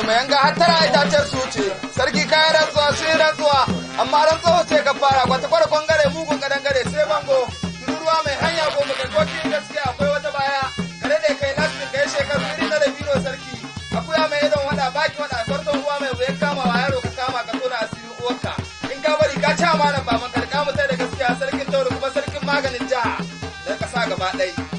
mai yanga har tara itacen su ce sarki kayan rantsuwa sun yi rantsuwa amma rantsuwa ce ka fara kwata kwara kwangare mugun kadangare sai bango tururuwa mai hanya ko magarkokin gaskiya akwai wata baya kare da kai nasu kai shekaru iri na da biro sarki akuya mai idon wada baki wada kwarton ruwa mai wuyan kama wa yaro ka kama ka tona asirin uwarka in ka bari ka ci amanan baban ka da kamutai da gaskiya sarkin tauri kuma sarkin maganin jiha da kasa gaba ɗaya